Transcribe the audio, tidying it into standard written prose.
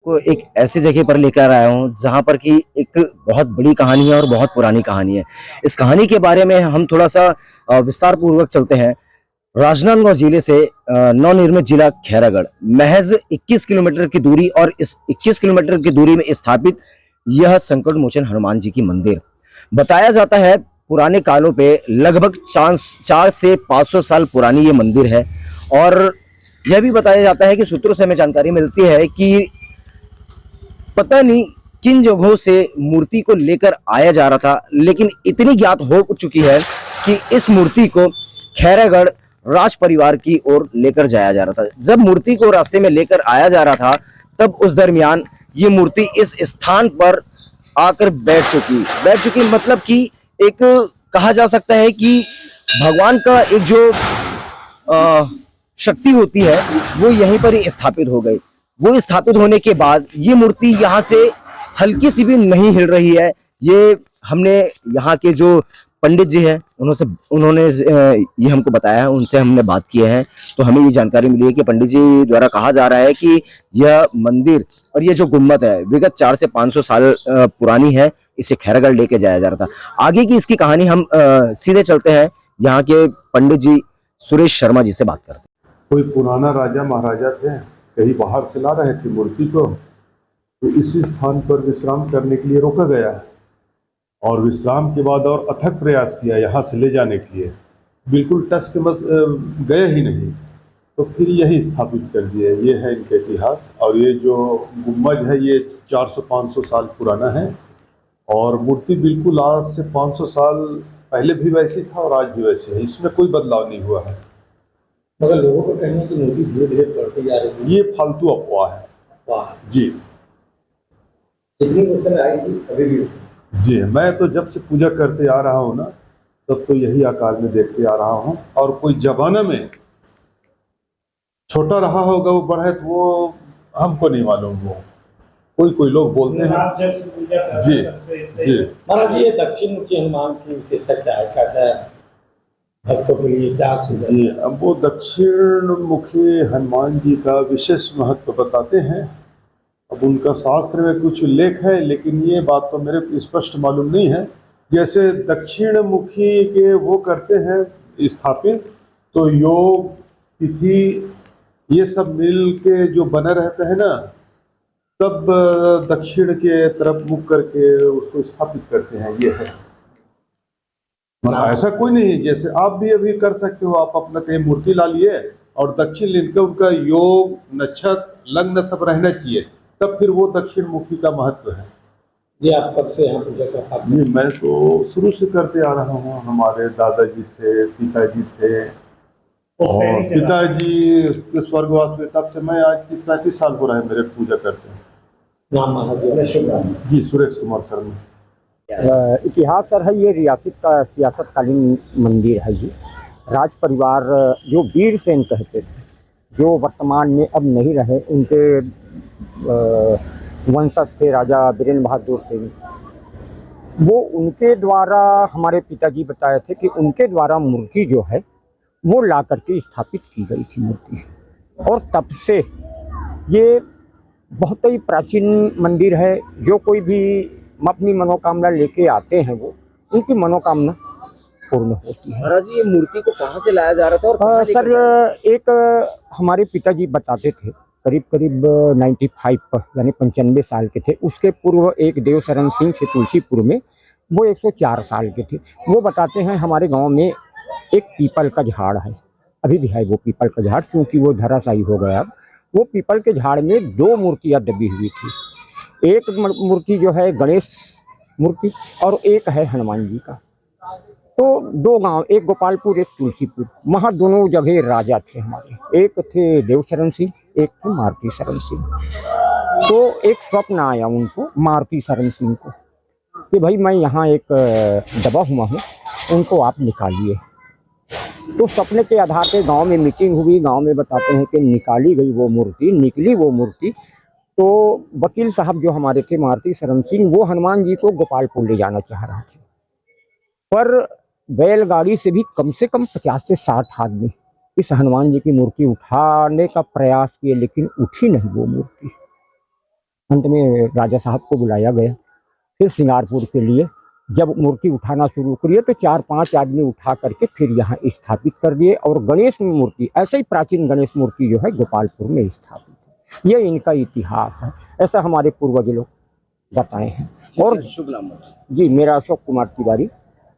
को एक ऐसी जगह पर लेकर आया हूँ जहाँ पर कि एक बहुत बड़ी कहानी है और बहुत पुरानी कहानी है। इस कहानी के बारे में हम थोड़ा सा विस्तार पूर्वक चलते हैं। राजनांदगांव जिले से नवनिर्मित जिला खैरागढ़ महज 21 किलोमीटर की दूरी और इस 21 किलोमीटर की दूरी में स्थापित यह संकट मोचन हनुमान जी की मंदिर बताया जाता है। पुराने कालों पे लगभग 4 से 500 साल पुरानी ये मंदिर है और यह भी बताया जाता है कि सूत्रों से हमें जानकारी मिलती है कि पता नहीं किन जगहों से मूर्ति को लेकर आया जा रहा था, लेकिन इतनी ज्ञात हो चुकी है कि इस मूर्ति को खैरागढ़ राज परिवार की ओर लेकर जाया जा रहा था। जब मूर्ति को रास्ते में लेकर आया जा रहा था तब उस दरमियान ये मूर्ति इस स्थान पर आकर बैठ चुकी मतलब कि एक कहा जा सकता है कि भगवान का एक जो शक्ति होती है वो यहीं पर ही स्थापित हो गई। वो स्थापित होने के बाद ये मूर्ति यहाँ से हल्की सी भी नहीं हिल रही है। ये हमने यहाँ के जो पंडित जी हैं उन्होंने ये हमको बताया है, उनसे हमने बात किए हैं तो हमें ये जानकारी मिली है कि पंडित जी द्वारा कहा जा रहा है कि यह मंदिर और ये जो गुम्बद है विगत 4 से 500 साल पुरानी है। इसे खैरागढ़ लेके जाया जा रहा था। आगे की इसकी कहानी हम सीधे चलते हैं, यहाँ के पंडित जी सुरेश शर्मा जी से बात करते हैं। कोई पुराना राजा महाराजा थे, कहीं बाहर से ला रहे थे मूर्ति को, तो इसी स्थान पर विश्राम करने के लिए रोका गया और विश्राम के बाद और अथक प्रयास किया यहाँ से ले जाने के लिए, बिल्कुल टस के गए ही नहीं, तो फिर यही स्थापित कर दिए। ये है इनका इतिहास। और ये जो गुम्बद है ये 400-500 साल पुराना है और मूर्ति बिल्कुल आज से 500 साल पहले भी वैसी था और आज भी वैसी है, इसमें कोई बदलाव नहीं हुआ है। मगर लोगों को कहने की मूर्ति धीरे धीरे बढ़ती जा रही है, ये फालतू अफवाह है। जी कितनी क्वेश्चन आई थी अभी भी? जी मैं तो जब से पूजा करते आ रहा हूँ ना तब तो यही आकार में देखते आ रहा हूँ, और कोई जमाना में छोटा रहा होगा वो बड़ा है तो वो हमको नहीं मालूम। वो कोई लोग बोलते हैं। जी जी महाराज ये दक्षिण मुखी हनुमान की विशेषता क्या है, कैसा है भक्तों के लिए क्या? जी अब वो दक्षिण मुखी हनुमान जी का विशेष महत्व बताते हैं। अब उनका शास्त्र में कुछ उल्लेख है लेकिन ये बात तो मेरे को स्पष्ट मालूम नहीं है। जैसे दक्षिण मुखी के वो करते हैं स्थापित, तो योग तिथि ये सब मिल के जो बने रहते हैं ना, तब दक्षिण के तरफ मुख करके उसको स्थापित करते हैं। ये है, मतलब ऐसा कोई नहीं है। जैसे आप भी अभी कर सकते हो, आप अपना कहीं मूर्ति ला लिए और दक्षिण लिख उनका योग नक्षत्र लग्न सब रहना चाहिए, तब फिर वो दक्षिण मुखी का महत्व है। ये आप कब से यहाँ पूजा करते हैं? जी मैं तो शुरू से करते आ रहा हूँ। हमारे दादाजी थे, पिताजी थे, और पिताजी स्वर्गवास हुए तब से मैं आज 30-35 साल हो रहा है मेरे पूजा करते हैं। नाम महाराज जी सुरेश कुमार शर्मा। इतिहास सर है, ये रियासत का सियासतकालीन मंदिर है। ये राज परिवार जो वीर सेन कहते थे, जो वर्तमान में अब नहीं रहे, उनके वंशज थे राजा वीरेंद्र बहादुर सेन। वो उनके द्वारा, हमारे पिताजी बताए थे कि उनके द्वारा मूर्ति जो है वो ला करके स्थापित की गई थी मूर्ति, और तब से ये बहुत ही प्राचीन मंदिर है। जो कोई भी अपनी मनोकामना लेके आते हैं वो उनकी मनोकामना पूर्ण होती है। महाराज ये मूर्ति को कहाँ से लाया जा रहा था? और सर एक हमारे पिताजी बताते थे करीब 95 यानी 95 साल के थे। उसके पूर्व एक देवशरण सिंह से तुलसीपुर में, वो 104 साल के थे। वो बताते हैं हमारे गांव में एक पीपल का झाड़ है, अभी भी है वो पीपल का झाड़, क्योंकि वो धराशायी हो गया। अब वो पीपल के झाड़ में 2 मूर्तियाँ दबी हुई थी। एक मूर्ति जो है गणेश मूर्ति और एक है हनुमान जी का। तो 2 गांव, एक गोपालपुर एक तुलसीपुर, वहाँ दोनों जगह राजा थे हमारे। एक थे देवशरण सिंह, एक थे मारुति शरण सिंह। तो एक स्वप्न आया उनको, मारुति शरण सिंह को, कि भाई मैं यहाँ एक दबा हुआ हूँ, उनको आप निकालिए। तो सपने के आधार पे गांव में मीटिंग हुई। गांव में बताते हैं कि निकाली गई वो मूर्ति, निकली वो मूर्ति। तो वकील साहब जो हमारे थे मारुति शरण सिंह, वो हनुमान जी को गोपालपुर ले जाना चाह रहे थे, पर बैलगाड़ी से भी कम 50 से 60 आदमी इस हनुमान जी की मूर्ति उठाने का प्रयास किए, लेकिन उठी नहीं वो मूर्ति। अंत में राजा साहब को बुलाया गया, फिर सिंगारपुर के लिए जब मूर्ति उठाना शुरू करिए तो 4-5 आदमी उठा करके फिर यहाँ स्थापित कर दिए। और गणेश मूर्ति, ऐसे ही प्राचीन गणेश मूर्ति जो है गोपालपुर में स्थापित है। ये इनका इतिहास है, ऐसा हमारे पूर्वज लोग बताए हैं। और शुभ नाम जी, मेरा अशोक कुमार तिवारी।